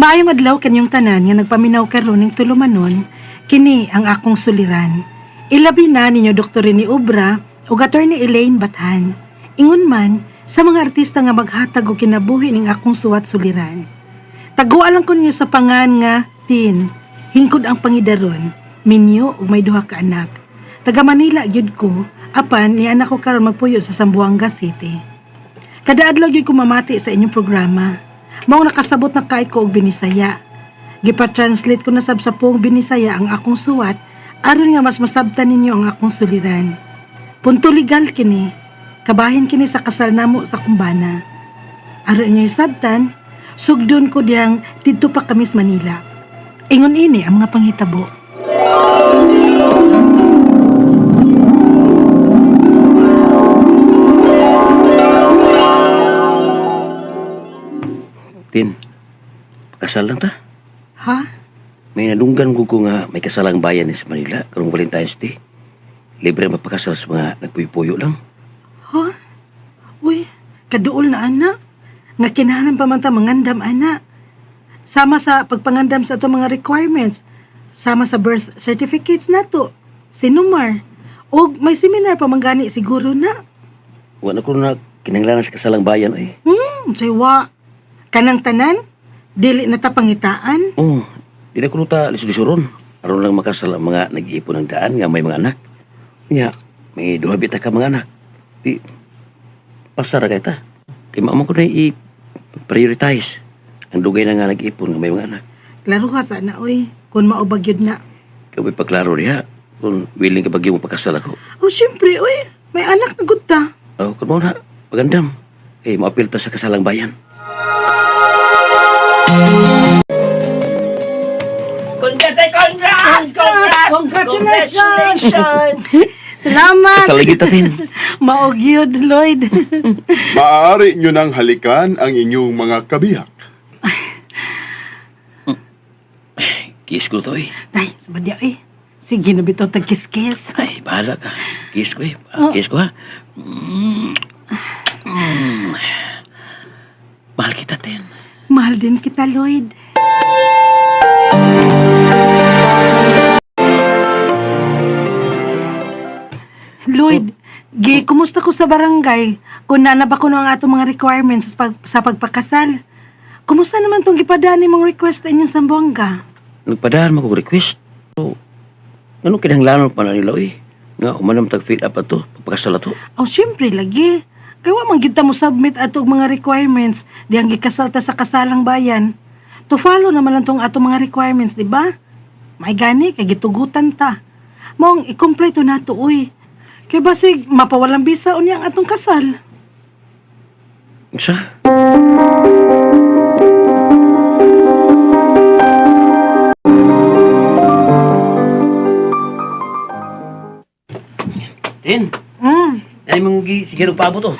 Maayong adlaw kanyang tanan nga nagpaminaw karon ning tulumanon, kini ang akong suliran. Ilabi na ninyo Dr. ni Ubra ug Attorney Elaine Bathan. Ingon man sa mga artista nga maghatag og kinabuhi ning akong suwat suliran. Taguan lang ko ninyo sa pangan nga Tin. Hingkod ang pangidaron, minyo ug may duha ka anak. Taga Manila gyud ko, apan ni anak ko karon magpuyo sa Zamboanga City. Kada adlaw gyud ko mamati sa inyong programa. Mao nakasabot na kay ko og Binisaya. Gipa-translate ko na sab sa puong Binisaya ang akong suwat aron nga mas masabtan ninyo ang akong suliran. Punto legal kini. Kabahin kini sa kasal namo sa kumbana. Aron inyo sabtan, sugdon ko diyang didto pa kami sa Manila. Ingon ini ang mga panghitabo. Tin, kasal lang ta. Ha? May nadunggan ko nga may kasalang bayan sa Manila karong Valentine's Day. Libre mapakasal sa mga nagpuyo-puyo lang. Ha? Uy, kaduol na anak. Nga kinahanglan pa man ta mangandam anak. Sama sa pagpangandam sa ato mga requirements. Sama sa birth certificates nato. Sinumar. Og may seminar pa manggani siguro na. Wala ko na kinanglanan sa kasalang bayan ay. Saywa. Kanang tanan, dili na ta pangitaan. Oh, di na ko ta lisuron. Aron lang makasal ang mga nag-iipon ng daan nga may mga anak. Nya, may duha bita ka mga anak. Di, pasara kay ta. Kay maamang ko na i-prioritize ang dugay na nga nag-iipon nga may mga anak. Klaro ka sana, oy. Kung maubag yun na. Kaya may paklaro diha kung willing ka bagyo mo pakasal ako. Oh, syempre, oy. May anak na gud ta. Oh, kung mo na, magandam. Eh, maapil ta sa kasalang bayan. Congratulations! Salamat! Kasaligit natin. Maogyod, Lloyd. Maaari nyo nang halikan ang inyong mga kabiyak. Kiss ko to eh. Ay, sabadya eh. Sige na bitaw tag-kiss-kiss. Ay, bahala ka. Kiss ko eh. Kiss ko ha. Mahal kita, Tin. Mahal din kita, Lloyd. Lloyd, kumusta ko sa barangay? Kung nanaba ko ang atong mga requirements sa pagpakasal. Kumusta naman tong gipadani mong request sa inyong Zamboanga? Nagpadaan mo kong request. So, anong kinahanglanon pa na nila eh? Nga, umanam tag-fill up ato, pagpakasal ato. Oh, syempre, lagi. Kaya man kita mo submit atong mga requirements diyang gikasal ta sa kasalang bayan. To follow naman lang tong atong mga requirements, di ba? May gani, kay gitugutan ta. Mong, ikompleto na to, uy. Kaya basig, mapawalang bisa unya ang atong kasal. Sa? Tin, ay mong siguro pa mo to.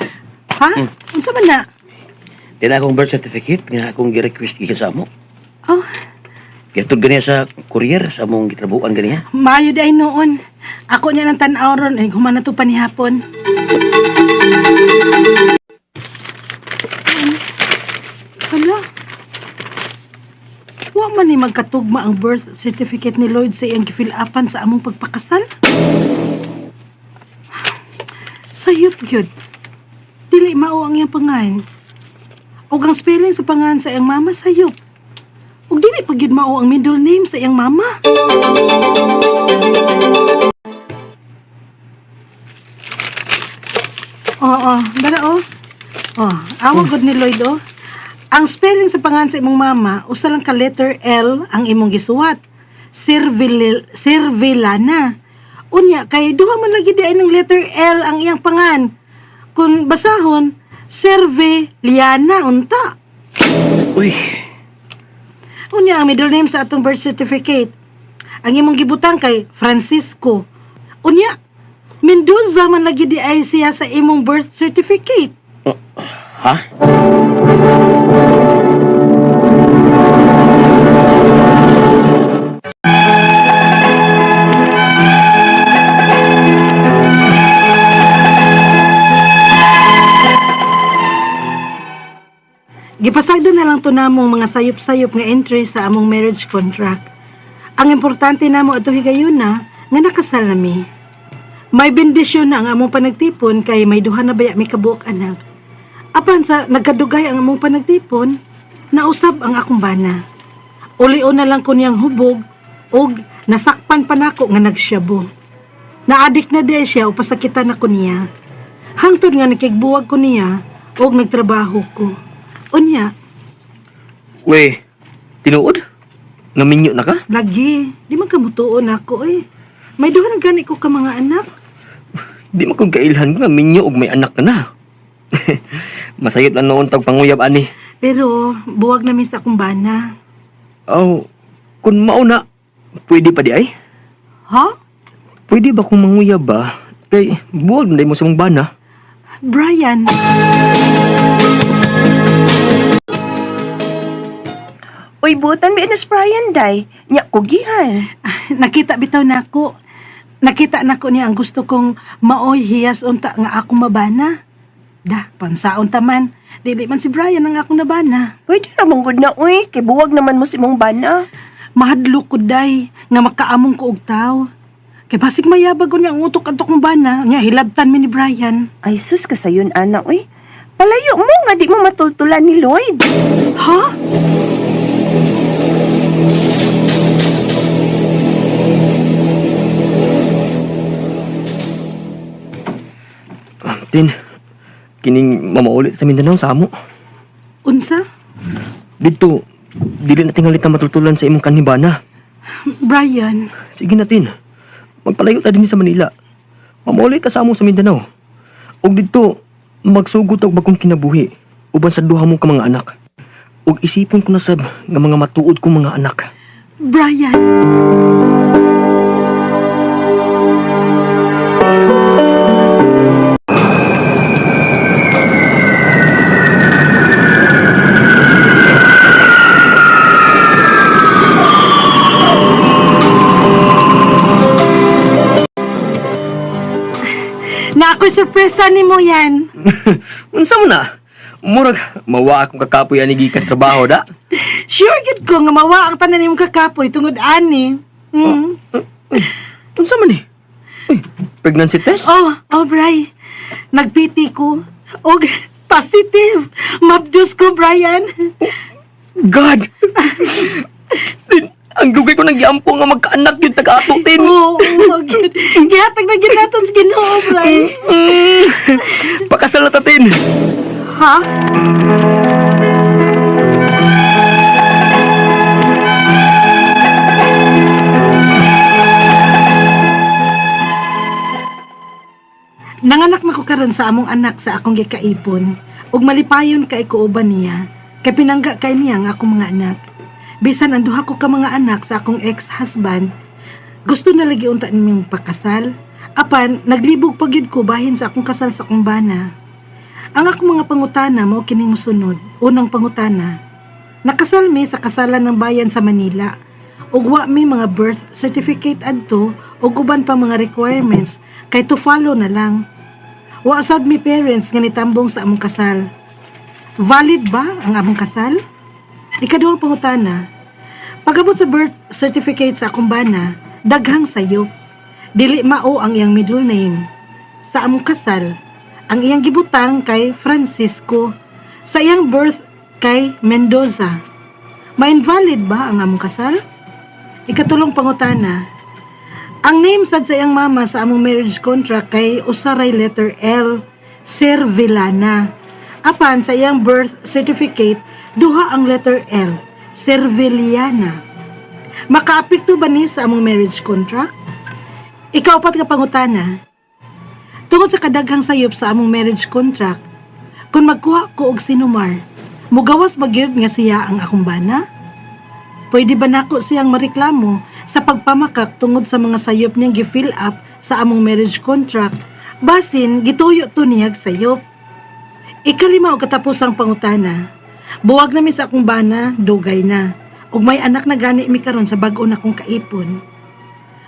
Ha? Unsa man na? Tin akong birth certificate nga akong gi-request gikan sa mo. Oh, Kaya ito ganiya sa courier, sa mong gitrabuan ganiya. maayo day noon. Ako niya ng tan-aw ron, ay humana to panihapon. Hala? Wa man ni magkatugma ang birth certificate ni Lloyd sa iyang gifill-upan sa among pagpakasal? Sayop yun. Dili mao ang iyang pangan. Og ang spelling sa pangan sa iyang mama sayop. Og dili pa gyud mao ang middle name sa iyang mama. Oo, dara oh. Oh, awag gud ni Lloyd oh. Ang spelling sa pangan sa imong mama, usa lang ka letter L ang imong gisuwat. Servilana. Unya, kay duha man lagi di ay ng letter L ang iyang pangan. Kung basahon, Serviliana unta. Uy, Unya, ang middle name sa atong birth certificate. Ang imong gibutang kay Francisco. Unya, Mendoza man lagi di ay siya sa imong birth certificate. ha? Gipasagda na lang to namong mga sayop-sayop nga entry sa among marriage contract. Ang importante namo ato higayon na nga nakasal nami. May bendisyon na ang among panagtipon kay may duha na baya mi kabuok anak. Apan sa nagkadugay ang among panagtipon, nausab ang akong bana. Uli-o na lang ko niyang hubog og nasakpan pa nako nga nagsyabo. Naadik na di siya o pasakitan ako niya. Hangtod nga nakigbuwag ko niya og nagtrabaho ko. Unya, We, tinuod? Naminyo na ka? lagi, di man kamutuon ako eh. May duha na gani ko ka mga anak. Di mo kong kailhan nga minyo og may anak ka na. Masayot na noon tag panguyab ani. Pero buwag namin sa akong bana. Aw, kun mauna, pwede pa di ay? Ha? Pwede ba kung manguyab ba? Kay buwag na mo sa mong bana. Brian, Uy, butan mi inas Brian, day. Nya, kugihan. nakita bitaw na ako. Nakita na ko niya ang gusto kong maoy hiyas unta nga akong mabana. Da, pansaon taman. Dili man si Brian ang akong nabana. Pwede namang good na, uy. Kay buwag naman mo si mong bana. Mahadlo ko day nga makaamong ko og tao. Kay basig mayabag ko niya ang utok adto kong bana. Nya hilabtan mi ni Brian. Ay, sus ka sayon, ana, uy. Palayo mo nga di mo matultulan ni Lloyd. Ha? Tin, kining mamaulit sa Mindanao sa amo. Unsa? Dito, dili na tingali ta matutulan sa imong kanibana. Brian, Sige na, Tin. Magpalayo ta din sa Manila. Mamaulit ka sa amo sa Mindanao. Og dito, magsugod og bagong kinabuhi uban sa duha mong ka mga anak. Og isipon ko na sab nga mga matuod kong mga anak. Brian. Na ako'y sorpresa ni mo yan. Unsa mo na? Murag, mawa akong kakapoy ani gikas trabaho da. Sure gid ko nga mawa ang tanan nimong kakapoy tungod ani. Mm. Unsa man ni? Uy, pregnancy test? Oh, Bri. Nagpiti ko. Og positive. Mabdus ko, Brian. God! Ang dugay ko nang giampo nga magkaanak yun taga-atutin. Oo, gid. Gihatag na gid naton sa Ginoo, Bri. Pakasal na tatin. Ha? Nanganak na ko karon sa among anak sa akong gikaipon ug malipayon kay kuuban niya kay pinangga kay niya ang akong mga anak. Bisan ang duha ko ka mga anak sa akong ex-husband, gusto na lagi unta nimong pakasal. Apan naglibog pa gyud ko bahin sa akong kasal sa akong bana. Ang akong mga pangutana mao kining mosunod. Unang pangutana, nakasal mi sa kasalan ng bayan sa Manila. Ug wa mi mga birth certificate adto ug uban pa mga requirements kay to follow na lang. Wa sad mi parents nga nitambong sa among kasal. Valid ba ang among kasal? Ikaduhang pangutana, pagabot sa birth certificate sa akong bana, daghang sayop. Dili mao ang iyang middle name. Sa among kasal, ang iyang gibutang kay Francisco. Sa iyang birth kay Mendoza. Ma-invalid ba ang among kasal? Ikatulong pangutana, ang name sad sa iyang mama sa among marriage contract kay usaray letter L, Sir Villana. Apan sa iyang birth certificate, duha ang letter L, Serviliana. Makaapekto ba ni sa among marriage contract? Ikaw pat nga pangutana. Tungod sa kadaghang sayop sa among marriage contract, kung magkuha ko og sinumar, mugawas ba gyud nga siya ang akong bana? Pwede ba nako siyang mareklamo sa pagpamakak tungod sa mga sayop niyang gi-fill up sa among marriage contract, basin gituyo to niyag sayop? Ikalima o katapusang pangutana, buwag na mi sa akong bana, dugay na, ug may anak na gani mi karon sa bag-o na kong kaipon.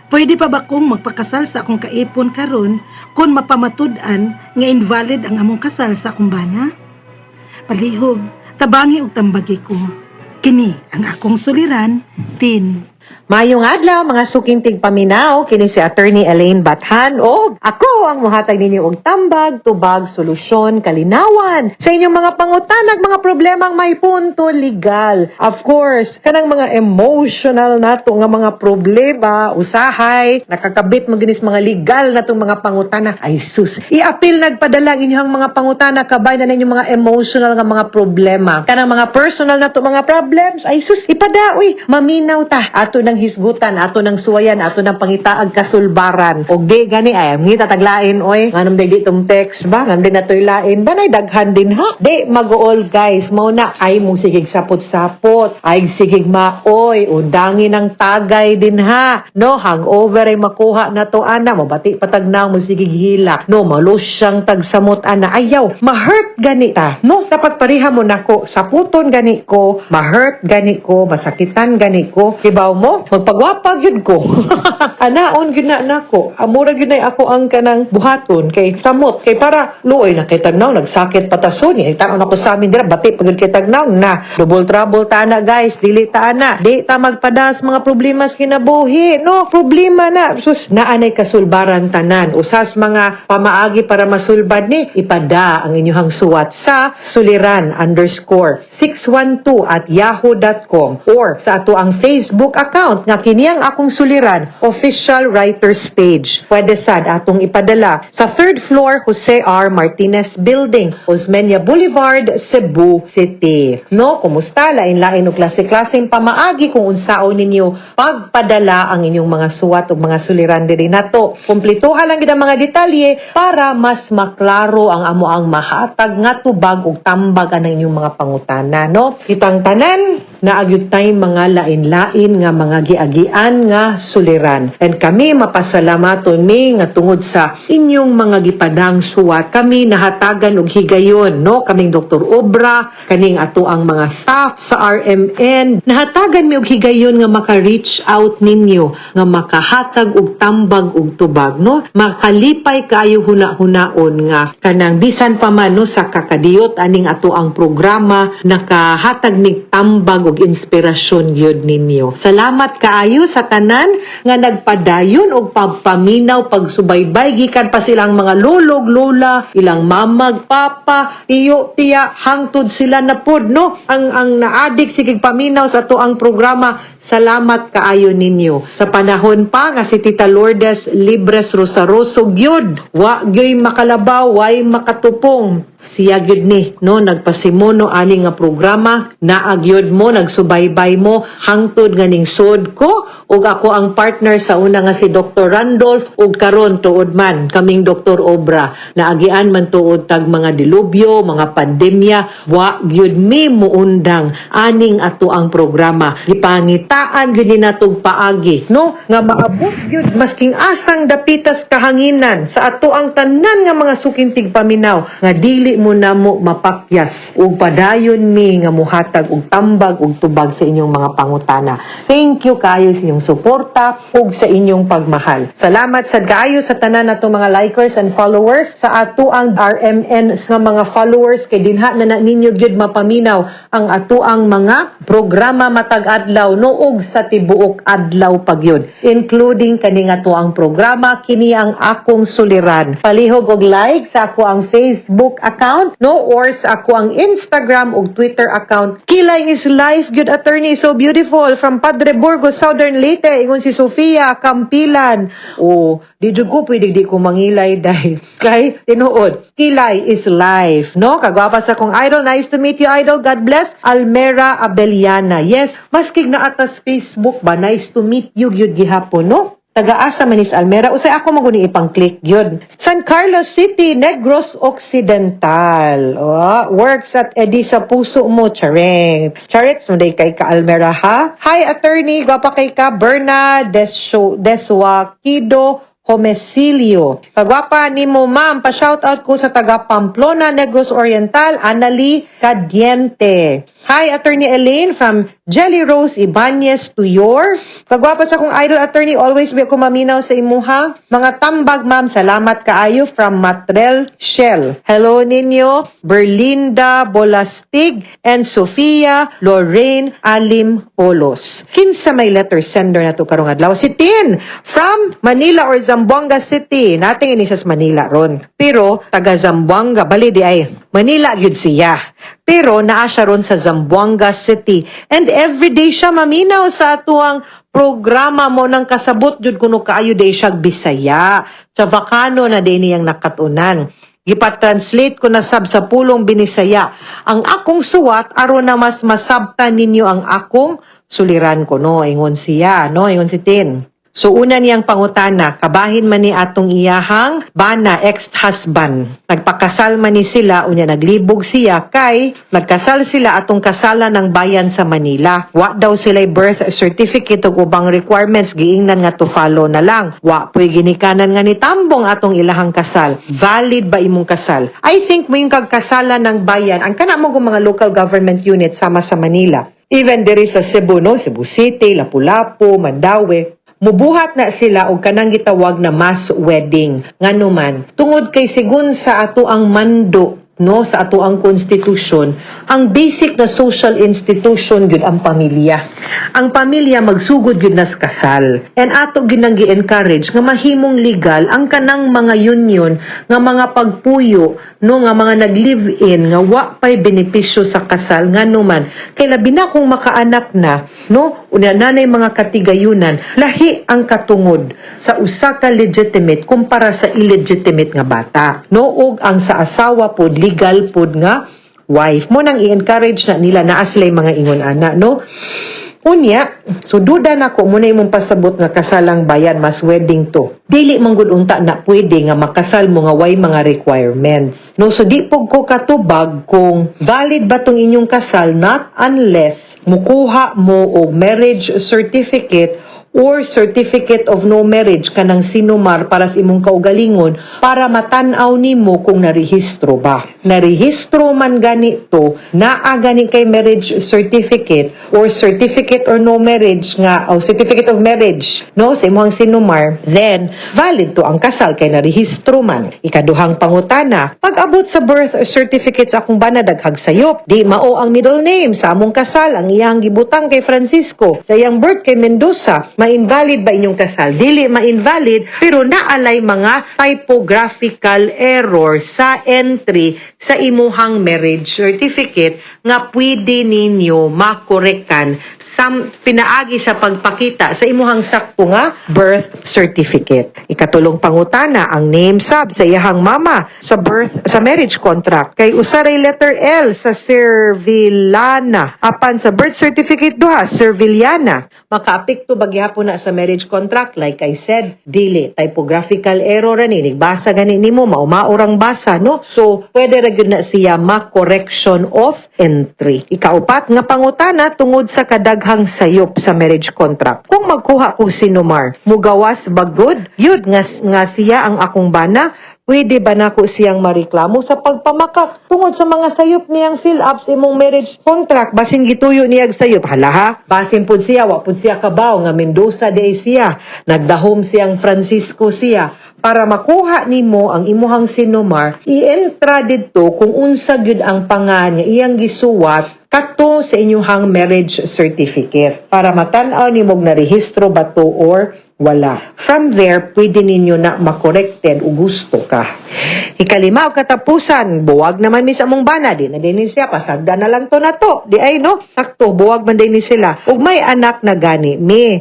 Pwede pa ba kong magpakasal sa akong kaipon karon kung mapamatud-an nga invalid ang among kasal sa akong bana? Palihog, tabangi ug tambagi ko. Kini ang akong suliran, Tin. Mayong adlaw mga suking tigpaminaw kini si Attorney Elaine Bathan o ako ang muhatag ninyo og tambag, tubag, solusyon, kalinawan sa inyong mga pangutanag, mga problemang may punto legal. Of course, kanang mga emotional nato nga mga problema, usahay, nakakabit mo ginis mga legal natong mga pangutana. Ay sus, i-appeal nagpadala inyong mga pangutana kabay na ninyong mga emotional nga mga problema. Kanang mga personal nato mga problems, ay sus, ipadaoy, maminaw ta ato nang hisgutan, ato nang suwayan, ato nang pangitaag kasulbaran. Og di gani ay ngita taglain oy, nganong di tong text ba, nganong di natoy lain ba nay daghan din ha. Di mag-all guys, mao na ay mong sigig sapot-sapot, ay sigig maoy, undangi ng tagay din ha. No, hangover ay makuha na to ana, mabati patagnaw mo sigig hila. No, malusyang tagsamot ana. Ayaw, ma-hurt gani ta. No, dapat pareha mo nako, saputon gani ko, ma-hurt gani ko, masakitan gani ko. Kibaw mo, magpagwapag yun ko. Anaon yun na nako. Amura yun na ako ang kanang buhaton kay samot. Kay para luoy na kay tagnaw, nagsakit patason. Ay tanaw na ko sa amin dira, bati pagod kay tagnaw na. Double trouble ta na guys, dili ta na. Di ta magpadas mga problema sa kinabuhi. No, problema na. Sus, naanay kasulbaran tanan. Usas mga pamaagi para masulbad ni, ipada ang inyong suwat sa suliran_612@yahoo.com or sa ato ang Facebook account nga kini ang akong suliran official writers page. Pwede sad atong ipadala sa 3rd floor Jose R. Martinez Building, Osmeña Boulevard, Cebu City. No, kumusta lain-lain og klase-klaseng pamaagi kung unsaon ninyo pagpadala ang inyong mga suwat o mga suliran diri nato. Kumplituhan lang gid ang mga detalye para mas maklaro ang amo ang mahatag nga tubag ug tambag ang inyong mga pangutana, no? Kitang tanan naagyud tay mga lain-lain nga mga giagian nga suliran. And kami mapasalamaton mi nga tungod sa inyong mga gipadang suwat, kami nahatagan og higayon, no? Kaming Dr. Obra, kaning ato ang mga staff sa RMN, nahatagan mi og higayon nga maka-reach out ninyo, nga makahatag og tambag og tubag, no? Makalipay kayo huna-hunaon nga kanang bisan pa man no sa kakadiyot aning ato ang programa nakahatag nig tambag og inspirasyon gyud ninyo. Salamat kaayo sa tanan nga nagpadayon og pagpaminaw, pagsubaybay gikan pa silang mga lolog, lola, ilang mamag, papa, tiyo, tiya, hangtod sila na pod, no? Ang naadik sigig paminaw sa ato ang programa. Salamat kaayo ninyo. Sa panahon pa nga si Tita Lourdes Libres Rosaroso gyud, wa gyoy makalabaw, way makatupong. Siya gyud ni, no, nagpasimono ani nga programa, naagyod mo, nagsubaybay mo, hangtod nga ning sod ko, ug ako ang partner sa una nga si Dr. Randolph, ug karon tuod man, kaming Dr. Obra, naagian man tuod tag mga dilubyo, mga pandemya, wa gyud mi muundang aning ato ang programa. Gipangitaan gyud ni natong paagi, no, nga maabot gyud masking asang dapitas kahanginan sa ato ang tanan nga mga sukintig paminaw, nga dili mo na mo mapakyas ug padayon mi nga muhatag og tambag ug tubag sa inyong mga pangutana. Thank you kayo sa inyong suporta ug sa inyong pagmahal. Salamat sad kaayo sa tanan nato mga likers and followers, sa ato ang RMN nga mga followers kay dinha na ninyo gyud mapaminaw ang ato ang mga programa matag adlaw noog sa tibuok adlaw pagyud, including kani ato ang programa kini ang akong suliran. Palihog og like sa ako ang Facebook account, no, or sa ako ang Instagram ug Twitter account. Kilay is life, good attorney, so beautiful, from Padre Burgos, Southern Leyte, ingon si Sofia Campilan. O, di jud ko pwede di ko mangilay dahil kay tinuod. Kilay is life, no? Kagwapa sa kong idol, nice to meet you idol, God bless. Almera Abeliana, yes, maskig na atas Facebook ba, nice to meet you, gyud gihapon, no? Taga-asa Manis Almera, usay ako maguni ipang-click yun. San Carlos City, Negros Occidental. Works at edi sa puso mo, chareng. Charit, sunday kay ka Almera, ha? Hi, attorney, gapa kay ka, Berna Deswaquido Homesilio. Pagwapa ni mo, ma'am, pa-shoutout ko sa taga Pamplona, Negros Oriental, Anali Cadiente. Hi, Attorney Elaine from Jelly Rose Ibanez to your. Kagwapo sa akong idol, Attorney, always be ako maminaw sa imuha. Mga tambag, ma'am, salamat kaayo from Matrel Shell. Hello ninyo, Berlinda Bolastig and Sofia Lorraine Alim Olos. Kinsa may letter sender na to karong adlaw? Si Tin from Manila or Zamboanga City. Nating ini sa Manila ron. Pero taga Zamboanga, bali di ay Manila gyud siya. Pero naa siya ron sa Zamboanga City. And everyday siya maminaw sa atuang programa mo ng kasabot jud kuno kaayo day siya Bisaya. Sa Vakano na din niyang nakatunan. Gipa-translate ko na sab sa pulong Binisaya. Ang akong suwat aron na mas masabtan ninyo ang akong suliran ko no. Ingon siya, no? Ingon si Tin. So una niyang pangutana, kabahin man ni atong iyahang bana ex-husband. Nagpakasal man ni sila, unya naglibog siya kay nagkasal sila atong kasalan ng bayan sa Manila. Wa daw sila'y birth certificate ug ubang requirements giingnan nga to follow na lang. Wa po'y ginikanan nga ni tambong atong ilahang kasal. Valid ba imong kasal? I think mo yung kagkasalan ng bayan, ang kana mo mga local government unit sama sa Manila. Even there is sa Cebu, no? Cebu City, Lapu-Lapu, Mandaue. Mubuhat na sila og kanang gitawag na mass wedding. Nganuman, tungod kay sigun sa ato ang mando, no, sa ato ang konstitusyon, ang basic na social institution gyud ang pamilya. Ang pamilya magsugod gyud nas kasal. And ato gyud nang gi-encourage nga mahimong legal ang kanang mga union nga mga pagpuyo, no, nga mga nag-live-in nga wa pay benepisyo sa kasal nganuman. Kay labi na kung makaanak na, no, una nanay mga katigayunan, lahi ang katungod sa usa ka legitimate kumpara sa illegitimate nga bata, no, ug ang sa asawa pod legal pod nga wife mo nang i-encourage na nila naa sila'y mga ingon ana, no. Unya, so duda na ko muna imong pasabot nga kasalang bayan mas wedding to. Dili man gud unta na pwede nga makasal mo nga way mga requirements. No, so di pog ko katubag kung valid ba tong inyong kasal not unless mukuha mo og marriage certificate or certificate of no marriage kanang sinumar para sa imong kaugalingon para matan-aw nimo kung narehistro ba. Narehistro man ganito, naa gani kay marriage certificate or certificate or no marriage nga o certificate of marriage, no, sa imong sinumar, then valid to ang kasal kay narehistro man. Ikaduhang pangutana, pag-abot sa birth certificate sa akong bana daghag sayop, di mao ang middle name sa among kasal, ang iyang gibutang kay Francisco, sa iyang birth kay Mendoza. Ma-invalid ba inyong kasal? Dili ma-invalid, pero naalay mga typographical error sa entry sa imuhang marriage certificate nga pwede ninyo makorekan sa pinaagi sa pagpakita sa imuhang sakto nga birth certificate. Ikatulong pangutana, ang name sab sa iyahang mama sa marriage contract kay usaray letter L sa Servillana apan sa birth certificate duha Serviliana. Makaapekto bagyapon na sa marriage contract, like I said, dili typographical error ani nigbasa gani nimo maumaurang basa, no, so pwede ra gyud na siya ma-correction of entry. Ikaupat nga pangutana tungod sa kadaghang sayop sa marriage contract, kung magkuha ko sinumar mugawas ba good yun nga siya ang akong bana, pwede ba nako siyang mareklamo sa pagpamakak tungod sa mga sayop niyang fill up sa imong marriage contract basin gituyo niyag sayop? Halaha, basin pud siya wa pud siya kabaw nga Mendoza de siya, nagdahom siyang Francisco siya. Para makuha nimo ang imuhang sinumar, i-entra didto kung unsa gyud ang pangan nga iyang gisuwat kato sa inyong marriage certificate para matan-aw nimo na rehistro ba to or wala. From there, pwede ninyo na makorrekted o gusto ka. Ikalima o katapusan, buwag naman ni sa mong bana, di na din siya, pasagda na lang to na to. Di ay no, takto, buwag man din ni sila. Ug may anak na gani,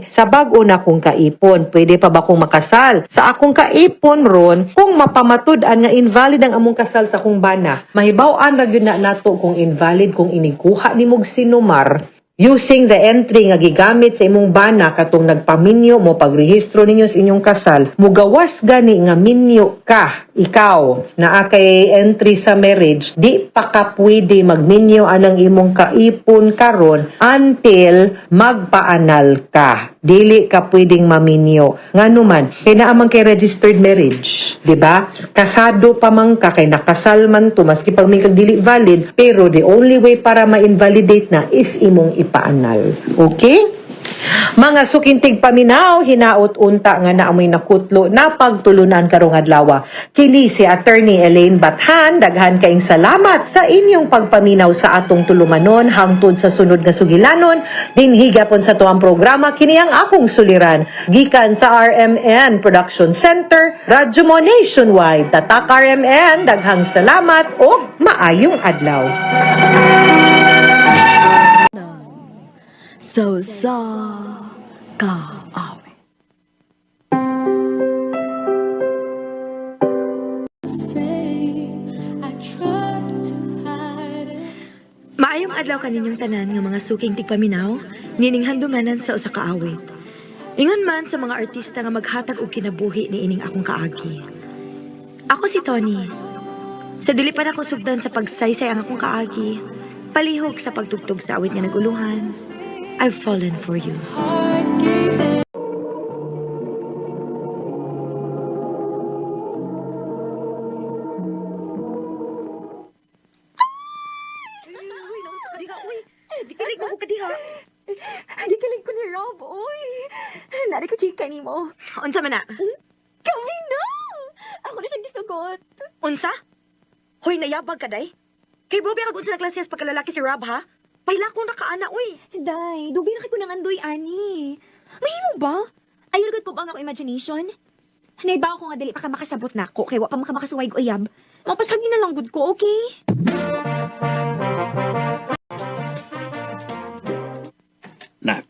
sa bag-o na kong kaipon, pwede pa ba kong makasal? Sa akong kaipon ron, kung mapamatud-an nga invalid ang among kasal sa akong bana, mahibaw-an ra gyud na nato kung invalid kung iniguha ni mog sinumar, using the entry nga gigamit sa imong bana katong nagpaminyo mo pagrehistro ninyo sa inyong kasal, mugawas gani nga minyo ka ikaw na kay entry sa marriage, di pa ka pwede magminyo anang imong kaipon karon until magpaanal ka. Dili ka pwedeng maminyo. Nganuman, kay naamang kay registered marriage, di ba? Kasado pa man ka kay nakasal man to maski pag may kag dili valid, pero the only way para ma-invalidate na is imong ipaanal. Okay? Mga sukintig paminaw, hinaot unta nga naamoy nakutlo na pagtulunan karong adlaw. Kini si Attorney Elaine Bathan, daghan kaing salamat sa inyong pagpaminaw sa atong tulumanon hangtod sa sunod nga sugilanon. Dinhi gapon sa tuang programa kini ang akong suliran gikan sa RMN Production Center, Radyo Mo Nationwide. Tatak RMN, daghang salamat o maayong adlaw. So ka awe. Maayong adlaw kaninyong tanan nga mga suking tigpaminaw, nining handumanan sa usa ka awit. Ingon man sa mga artista nga maghatag og kinabuhi ni ining akong kaagi. Ako si Tony. Sa dili pa na ko sugdan sa pagsaysay ang akong kaagi, palihog sa pagtugtog sa awit nga naguluhan, I've fallen for you. Gikilig ko ni Rob, oy. Nari ko chika ni mo. Unsa man na? Kami na! Ako na siyang gisugot. Unsa? Hoy, nayabag ka, day? Kay Bobby kag unsa na klase sa pagkalalaki si Rob, ha? Paila ko na kaana, uy. Day, dugi na kay ko ng andoy, ani. Mahimo ba? Ayun agad ko ba ang ako imagination? Naibaw ko nga dali pa ka makasabot na ako, kay wa pa makasuway ko uyab. Mapasagin na lang gud ko, okay? Nak,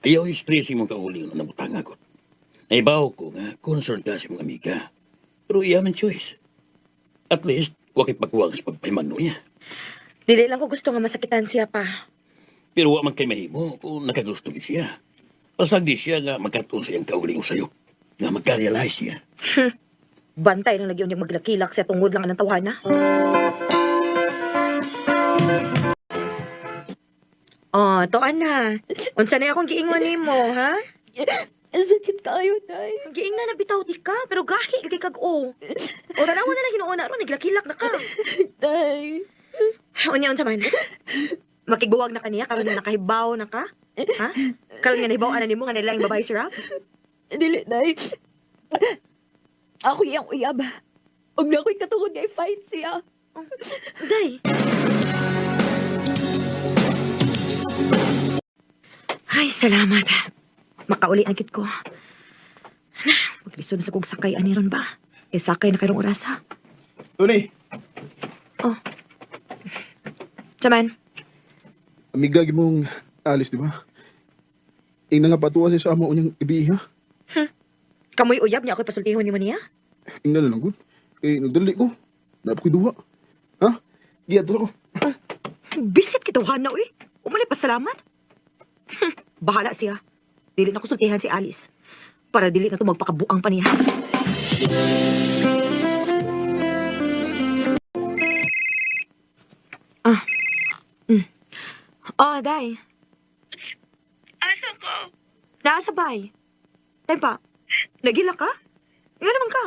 ayaw i-stress mong kauling na nabutang ako. Naibaw ko nga, concern ka sa mga amiga. Pero iya man choice. At least, wakit pagkuwang sa pagpahimano niya. Dili lang ko gusto nga masakitan siya pa. Pero wa man kay mahimo kung nakagusto gid siya. Pasag di siya nga magkatuon sa iyang kauling sa'yo. Nga magka-realize siya. Bantay na nagyon yung maglakilak sa tungod lang ang tawhana. Oh, toan na. Unsa na akong giingon nimo, ha? Sakit kayo, Day. Giing na nabitaw di ka, pero gahi kay kag o. O tanawa na hinuuna ron naglakilak na ka. Day. Unya unsa man? Makigbuwag na kaniya karon na nakahibaw na ka? Ha? Karon nga nahibaw ana nimo nga nilaing babae si Rob? Dili, Day. Ako iyang uyab. Huwag na ako'y katungod nga i-fight siya. Day. Ay, salamat. Makauli ang kit ko. Maglisod na sa kong sakay aniron ba? E sakay na kayong oras ha? Tony, Oh. Saman, amiga mong alis, di ba? Ing nga patuwa siya sa amo niyang ibiha. kamoy uyab niya ako'y pasultihon ni mo niya? Ing na lang, good. Eh, nagdali ko. Napakoy duwa. Ha? Giyad ko. Bisit kitawahan na, uy. Umali pa salamat. Bahala siya. Dili na kusultihan si Alice. Para dili na ito magpakabuang pa niya. Ah. Oh, day. Asa ka? Naasa bay. Tay pa, nagila ka? Nga naman ka.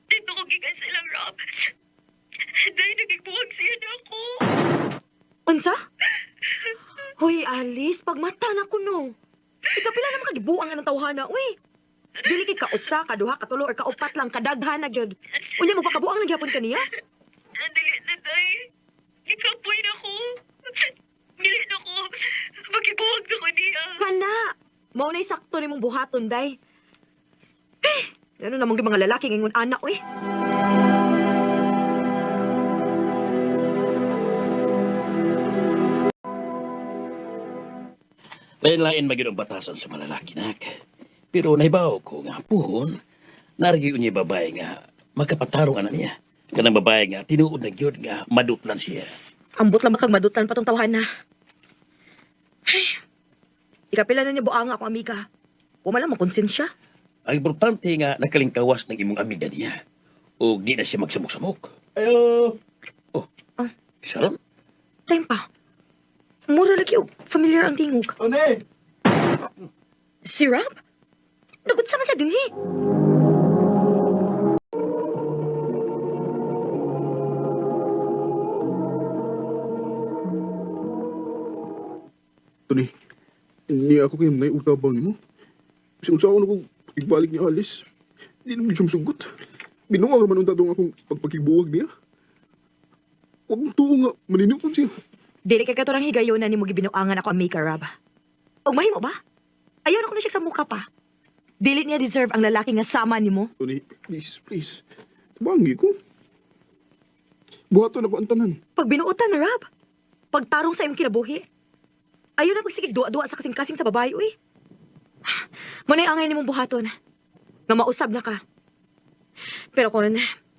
Dito ko gigan silang Rob. Dahil nagigbuwag siya na ako. Unsa? Hoy, Alice, pagmata na ko no. Ikapila naman kagibuang ang tawhana, uy. Dili kay kausa, kaduha, katulo, or kaupat lang, kadaghan na gyud. Unya mo pakabuang lang gyapon kaniya? Dili na, day. Ikapoy na ko. Dili na ko. Magigbuwag na ko niya. Kana! Mao na'y sakto ni mong buhaton, day. Ano namang yung mga lalaki ngayon anak, uy. Lain-lain maging ang batasan sa malalaki, nak. Pero nahibaw ko nga puhon, narigi niya babae nga magkapatarong anak niya. Kanang babae nga tinuod na gyud nga madutlan siya. Ambot lang makag madutan pa tong tawhana. Ay, ikapila na niya buang ako, amiga. Pumala mo konsensya. Ang importante nga nakalingkawas ng imong amiga niya. O di na siya magsamok-samok. Ayo! Sharon? Time pa. Mura lagi og familiar ang tingog. One! Si Rob? Nagot sa man sa dinhi. Tony, hindi ako kayo may utabang ni mo. Kasi kung sa ako na kong pakigbalik ni Alice, hindi naman siya masugot. Binuwa naman ang tatong akong pagpakigbuwag niya. Huwag mong tuo nga, maninukod siya. Dili kay katurang higayon na ni mo gibinuangan ako ang maker, Rob. Og mahimo ba? Ayaw na ko na siya sa mukha pa. Dili niya deserve ang lalaki nga sama ni mo. Tony, please. Tabangi ko. Buhaton ako ang tanan. Pag binuotan na, Rob. Pagtarong sa imong kinabuhi. Ayaw na pagsigig duwa-duwa sa kasing-kasing sa babae, uy. Manay angay ni mong buhaton. Nga mausab na ka. Pero kung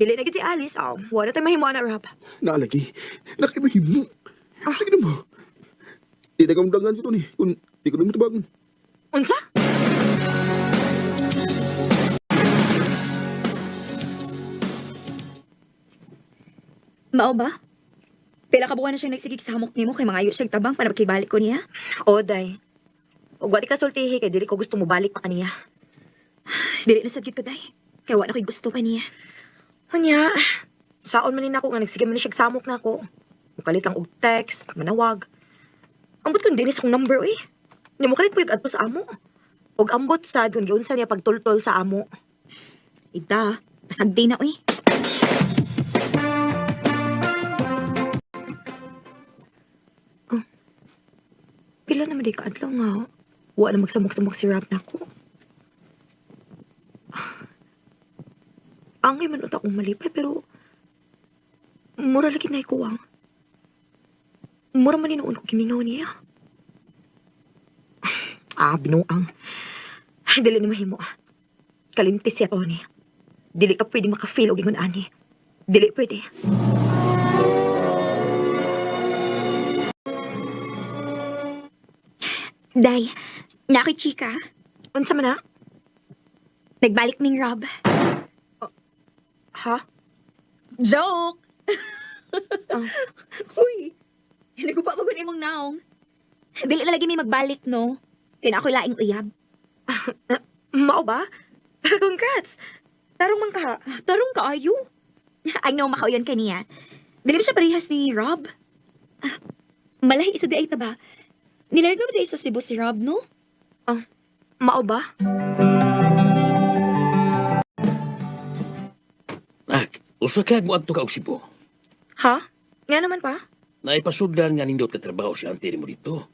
dili na gid si Alice, wala tayo mahimo na, Rob. Naalagi, nakimahim mo. Sige na mo. Di na kamdagan ko, Tony. Kung di ko na mo tabangan. Unsa? Mao ba? Pila ka buwan na siya nagsigig sa hamok nimo kay mga ayo siyang tabang para makibalik ko niya. O, day. Og wali ka sultihi kay dili ko gusto mo balik pa kaniya. Dili na sagit ko, day. Kaya wala ko'y gusto pa niya. Kanya, saon man ako nga nagsige man siya samok na ako. Mukalit lang og text, manawag. Ambot kung dinis akong number, uy. Hindi mo kalit po yung adto sa amo. Og ambot sad kung giunsa niya pagtultol sa amo. Ida, pasagdi na, uy. Pila naman di ka adlaw nga. Wa na magsamok-samok si Rob na ako. Angay man uta akong malipay, pero mura lagi na ikuwang. Mura man inuon ko kimingaw niya. Binuang. Dili ni mahimo. Kalimtis siya, Tony. Dili ka pwede maka-feel o gingon ani. Dili pwede. Day, na ako'y chika. Unsa man na? Nagbalik ning Rob. Ha? Joke! Uy, hindi ko pa magun imong naong. Dili na lagi may magbalik, no? Kaya na ako'y laing uyab. Mao ba? Congrats! Tarong man ka. Tarong kaayo. I know makauyon ka niya. Dili ba siya parehas ni Rob? Malahi isa di ay taba. Nilarga ba di sa Cebu si Rob, no? Mao ba? Nak, usa ka mo adto ka og Cebu. Ha? Nga naman pa? Naipasudlan nga nindot ka trabaho si auntie mo dito.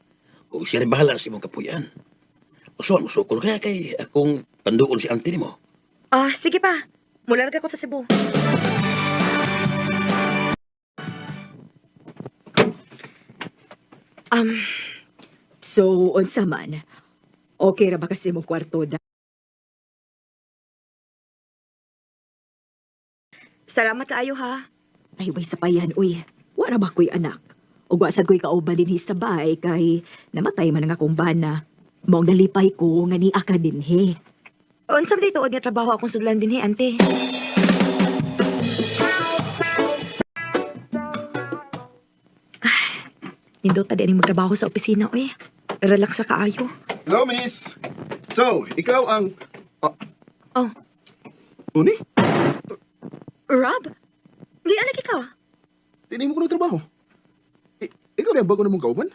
O siya rin bahala sa imong kapuyan. Usuan mo sukol kaya kay akong panduol si auntie mo. Sige pa. Mularga ko sa Cebu. So, unsa man? Okay ra ba kasi mong kwarto na? Salamat kaayo ha. Ay, way sa payan, uy. Wala ba ko'y anak? O wasad ko'y kauban din sa bay kay namatay man nga akong bana. Maong nalipay ko nga ni aka din he. Unsa man dito nga trabaho akong sudlan din ante. Nindot ta din magtrabaho sa opisina, oy. Relax ra kaayo. Hello, miss. So, ikaw ang... Oh. Tony? Rob? Di alagi ka? Tinay mo ko ng trabaho. Ikaw rin ang bago na mong kauban?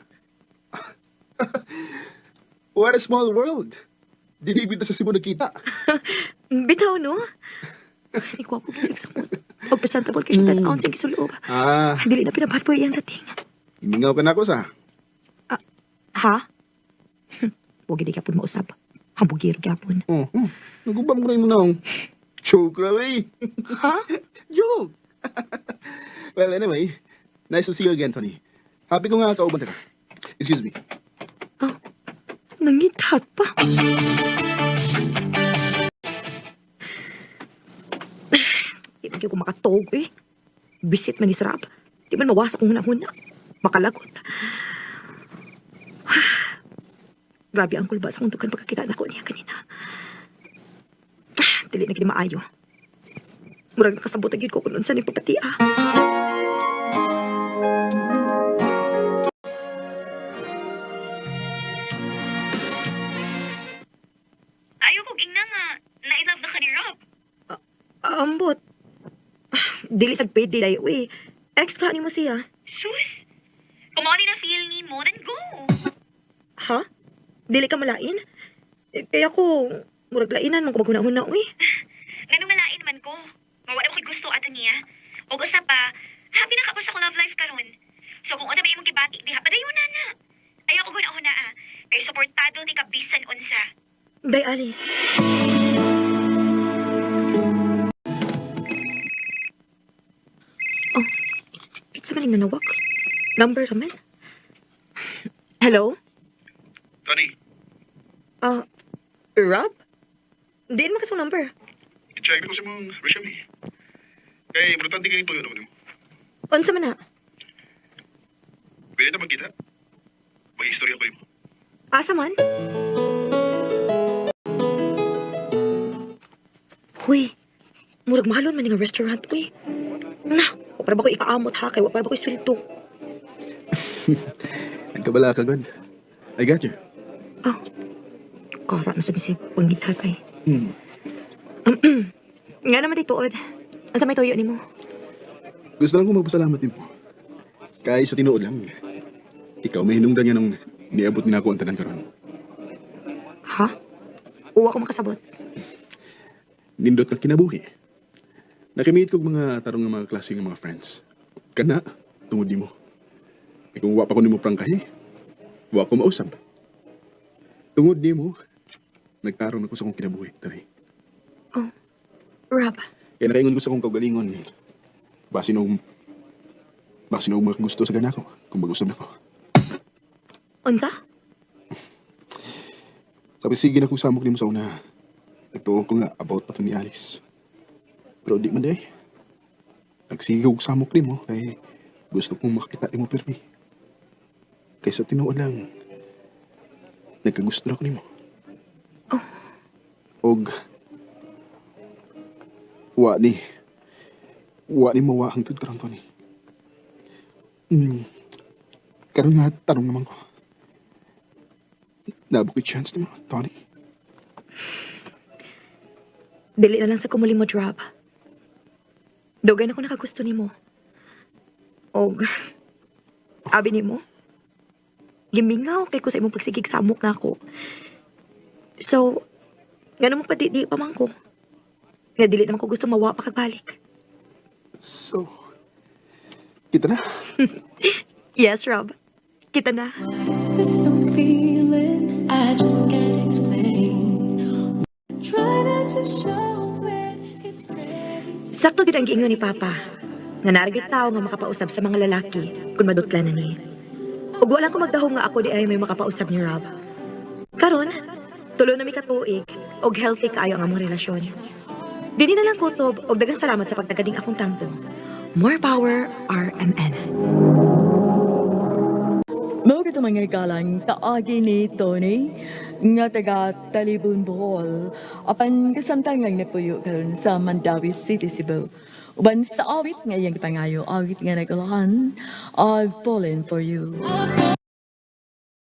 What a small world. Dinibid na sa Cebu nagkita. Bitaw, no? Hindi ko po kisig sa mood. Pag-presentable kay siya tataon sige suloob. Dili na pinabat po iyang dating. Hiningaw ka na ako sa... Ha? Huwag hindi ka po mausap. Hambugiro ka po. Nagubam ko na yung naong. Joke ra, eh. Ha? Joke. Well, anyway, nice to see you again, Tony. Happy ko nga kauban ka. Excuse me. Nangithat pa. Di ko makatog eh. Bisit man ni Sarap. Di man mawasak kong hunahuna. Makalagot. Grabe ang kulba sa kuntukan pagkakita na ko niya kanina. Dili na maayo. Murag nakasabot agad ko kung saan ipapati ah. Ayaw kong ingna nga. Na-inlove na ka ni Rob. Ambot. Dili sag pwede dayo eh. Ex ka ni mo siya. Sus! Kumali na feel ni mo, then go! Ha? Dili ka malain? Kaya ko, murag lainan mong kumaguna-una, uy. Ganun malain man ko. Mawala ko gusto ato niya. O usap pa, happy na ka ba sa love life karon? So kung unta ba imong gibati, diha padayon na. Ayaw ko guna-una ah. Kay supportado ni ka bisan unsa. Day Alice. Oh, it's maling nanawak. Number naman. Hello? Tony, Rob? Diin mo kasong number. i-check ko sa mong resume. Kaya, importante ka nito yun ako. Unsa man na? Pwede na magkita. Mag-istorya ko rin mo. Asa man? Huy, murag mahalon man nga restaurant, uy. Na, para ba ko ikaamot ha, kay para ba ko isweldo. Nagkabala ka, God. I got you. Ah, kara na sa bisig panggitag ay. Nga naman ituod. Asa may tuyo ni mo? Gusto lang ko magpasalamat din po. Kaya sa tinuod lang, ikaw may hinungdan niya nung niabot ni na ako ang tanan karon. Ha? Uwa ko makasabot. Nindot ka kinabuhi. Nakimit ko mga tarong ng mga klase ng mga friends. Kana, tungod ni mo. E kung wa pa ko ni mo prangkahi, wa ko mausap. Tungod ni mo, nagtarong ako sa kong kinabuhi, taray. Rob, Kaya nakaingon ko sa kong kaugalingon. Basi nung mga gusto sa ganako, kung mag-usap na ko. unsa? Sabi, sige na kung samok ni mo sa una. Nagtuo ko nga about pa to ni Alice. Pero di man day. Nagsige ko samok ni mo kay gusto kong makakita ni mo permi. Kaysa tinuod lang, nagkagusto na ko ni mo. Og, wa ni mawa hangtod karon to ni. Karon nga tanong naman ko. Nabukit chance ni mo, Tony. Dili na lang sa kumulimod, Rob. Dugay na ko nakagusto ni mo. Og, abi ni mo, gimingaw kay ko sa imong pagsigig samok na ako. So, gano'n mo pati di pa man ko. Nga dili naman ko gusto mawa pa kagbalik. So, kita na. Yes, Rob. Kita na. Is this some feeling I just can't explain? Try not to show it, it's crazy. Sakto din ang giingon ni Papa. Nga narigit tao nga makapausab sa mga lalaki kung madutla na ni. Ug wala ko magdahong nga ako di ay may makapausab ni Rob. Karon, tulo na mi katuig og healthy kaayo ang among relasyon. Dili na lang kutob og daghang salamat sa pagtagading akong tampo. More power, RMN. Mga ito mga galang taagi ni Tony nga taga Talibon Bohol apan kasamtangan na puyo karon sa Mandawi City, Cebu. Uban sa awit ngayang ipangayo awit nga nagalahan, I've fallen for you.